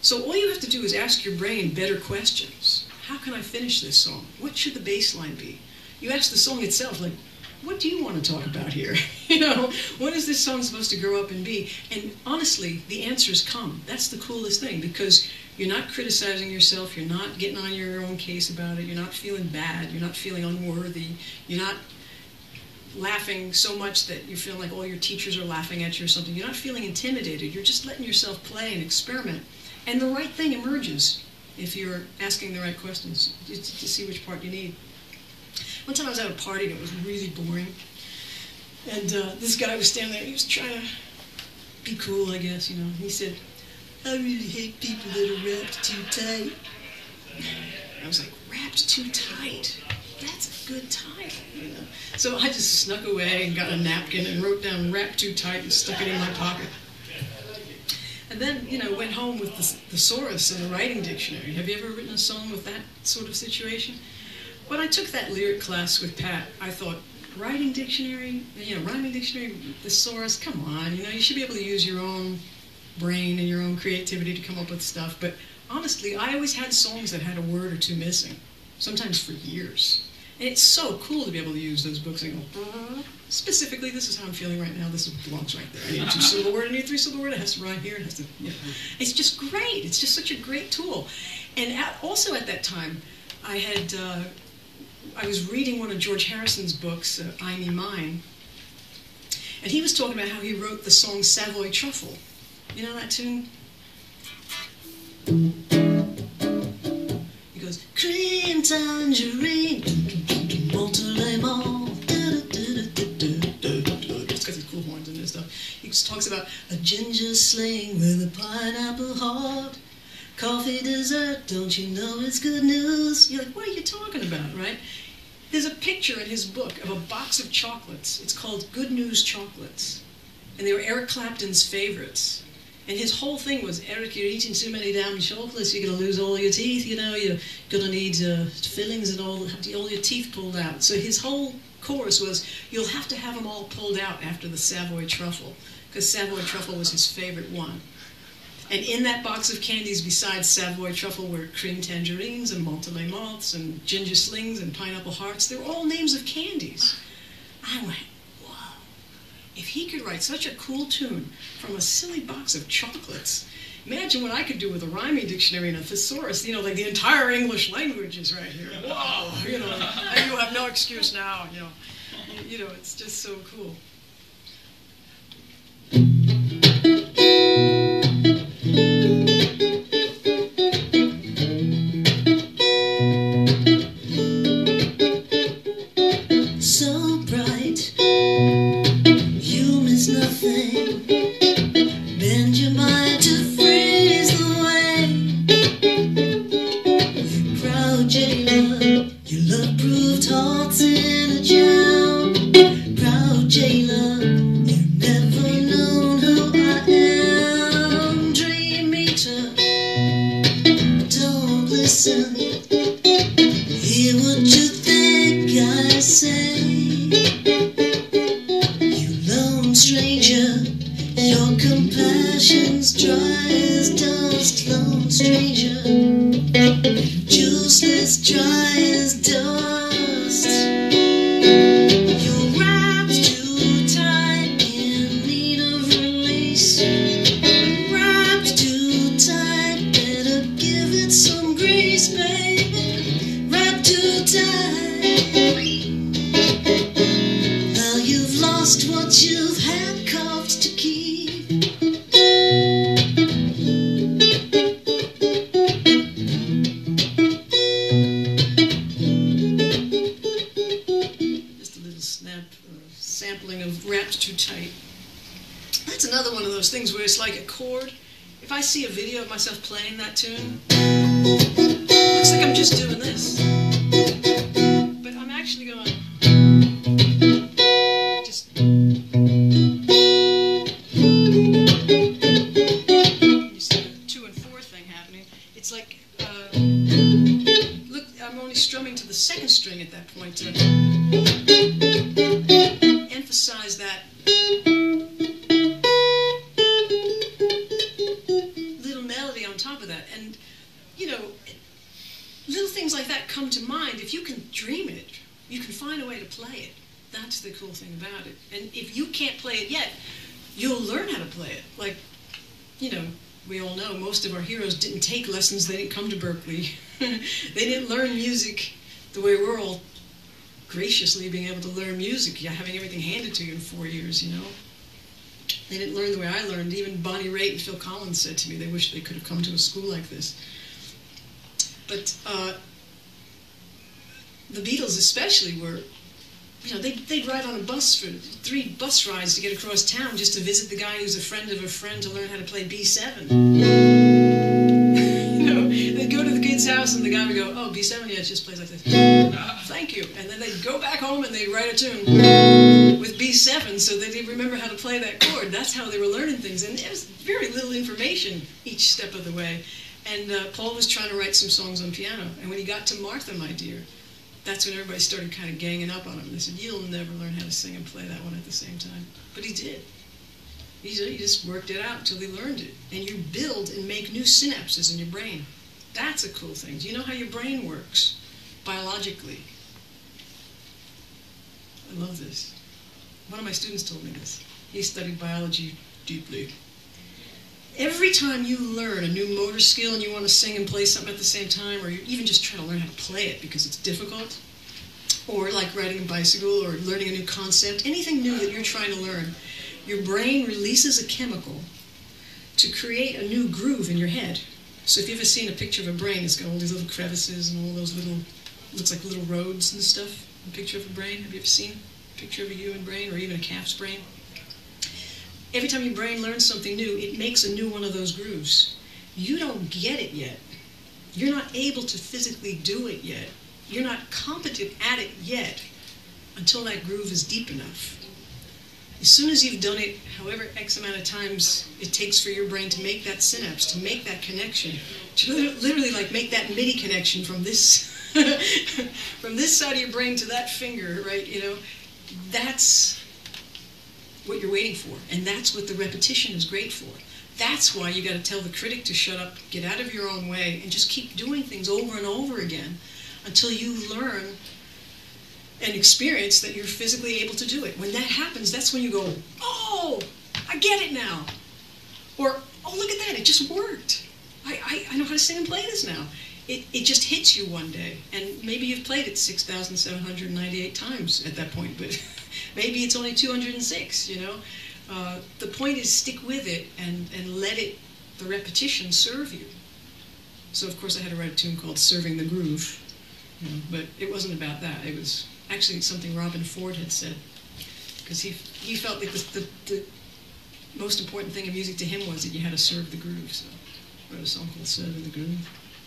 So all you have to do is ask your brain better questions. How can I finish this song? What should the bass line be? You ask the song itself, like, what do you want to talk about here? You know, what is this song supposed to grow up and be? And honestly, the answers come. That's the coolest thing, because you're not criticizing yourself, you're not getting on your own case about it, you're not feeling bad, you're not feeling unworthy, you're not laughing so much that you feel like all your teachers are laughing at you or something. You're not feeling intimidated, you're just letting yourself play and experiment. And the right thing emerges if you're asking the right questions to see which part you need. One time I was at a party and it was really boring. And this guy was standing there, he was trying to be cool, I guess, you know. He said, I really hate people that are wrapped too tight. I was like, wrapped too tight? That's a good title, you know. So I just snuck away and got a napkin and wrote down wrapped too tight and stuck it in my pocket. And then, you know, went home with the thesaurus and the writing dictionary. Have you ever written a song with that sort of situation? When I took that lyric class with Pat, I thought, writing dictionary, you know, rhyming dictionary, thesaurus, come on, you know, you should be able to use your own brain and your own creativity to come up with stuff. But honestly, I always had songs that had a word or two missing, sometimes for years. And it's so cool to be able to use those books and go, specifically, this is how I'm feeling right now, this belongs right there. I need a two-syllable word, I need a three-syllable word, it has to rhyme here, it has to, you know. It's just great, it's just such a great tool. And also at that time, I was reading one of George Harrison's books, I Me Mine, and he was talking about how he wrote the song Savoy Truffle. You know that tune? He goes, cream tangerine, Monterey-Mall, it's got these cool horns and this stuff. He just talks about a ginger sling with a pineapple heart, coffee dessert, don't you know it's good news? You're like, what are you talking about, right? There's a picture in his book of a box of chocolates. It's called Good News Chocolates. And they were Eric Clapton's favorites. And his whole thing was, Eric, you're eating too many damn chocolates, you're going to lose all your teeth, you know, you're going to need fillings and all your teeth pulled out. So his whole chorus was, you'll have to have them all pulled out after the Savoy Truffle, because Savoy Truffle was his favorite one. And in that box of candies, besides Savoy Truffle, were cream tangerines and Monterey Malts and ginger slings and pineapple hearts. They were all names of candies. I went, whoa. If he could write such a cool tune from a silly box of chocolates, imagine what I could do with a rhyming dictionary and a thesaurus. You know, like the entire English language is right here. Whoa, you know, and you have no excuse now, you know. You know, it's just so cool. So bright, you miss nothing. Bend your mind to freeze the way. Proud jailer, your love proved hearts in a jam. Proud jailer, you've never known who I am. Dream eater, don't listen. Hear what you think I say. You lone stranger, your compassion's dry as dust. Lone stranger, juiceless, dry as dust. You're wrapped too tight, in need of release. Wrapped too tight, better give it some grease, baby. Wrapped too tight. Now you've lost what you've handcuffed to keep. Just a little sampling of Wrapped Too Tight. That's another one of those things where it's like a chord. If I see a video of myself playing that tune, looks like I'm just doing this. But I'm actually going just... You see the 2 and 4 thing happening. It's like, look, I'm only strumming to the 2nd string at that point to emphasize that little melody reality on top of that. And, you know, little things like that come to mind. If you can dream it, you can find a way to play it. That's the cool thing about it. And if you can't play it yet, you'll learn how to play it. Like, you know, we all know most of our heroes didn't take lessons. They didn't come to Berkeley. They didn't learn music the way we're all graciously being able to learn music, having everything handed to you in 4 years, you know. They didn't learn the way I learned. Even Bonnie Raitt and Phil Collins said to me they wish they could have come to a school like this. But the Beatles especially were, you know, they'd ride on a bus for 3 bus rides to get across town just to visit the guy who's a friend of a friend to learn how to play B7. You know, they'd go to the kid's house and the guy would go, oh, B7, yeah, it just plays like this. Thank you. And then they'd go back home and they'd write a tune with B7 so that they'd remember how to play that chord. That's how they were learning things. And there was very little information each step of the way. And Paul was trying to write some songs on piano. And when he got to Martha, My Dear, that's when everybody started kind of ganging up on him. They said, you'll never learn how to sing and play that one at the same time. But he did. He just worked it out until he learned it. And you build and make new synapses in your brain. That's a cool thing. Do you know how your brain works biologically? I love this. One of my students told me this. He studied biology deeply. Every time you learn a new motor skill and you want to sing and play something at the same time, or you even just try to learn how to play it because it's difficult, or like riding a bicycle or learning a new concept, anything new that you're trying to learn, your brain releases a chemical to create a new groove in your head. So if you've ever seen a picture of a brain, it's got all these little crevices and all those little, looks like little roads and stuff. A picture of a brain. Have you ever seen a picture of a human brain or even a calf's brain? Every time your brain learns something new, it makes a new one of those grooves. You don't get it yet. You're not able to physically do it yet. You're not competent at it yet until that groove is deep enough. As soon as you've done it, however X amount of times it takes for your brain to make that synapse, to make that connection, to literally like make that MIDI connection from this from this side of your brain to that finger, right? You know, that's what you're waiting for, and that's what the repetition is great for. That's why you got to tell the critic to shut up, get out of your own way, and just keep doing things over and over again until you learn and experience that you're physically able to do it. When that happens, that's when you go, oh, I get it now. Or, oh, look at that, it just worked. I know how to sing and play this now. It just hits you one day, and maybe you've played it 6,798 times at that point, but maybe it's only 206, you know. The point is stick with it and let it, the repetition, serve you. So of course I had to write a tune called Serving the Groove, you know, but it wasn't about that. It was actually something Robin Ford had said, because he felt like the most important thing in music to him was that you had to serve the groove. So I wrote a song called Serving the Groove.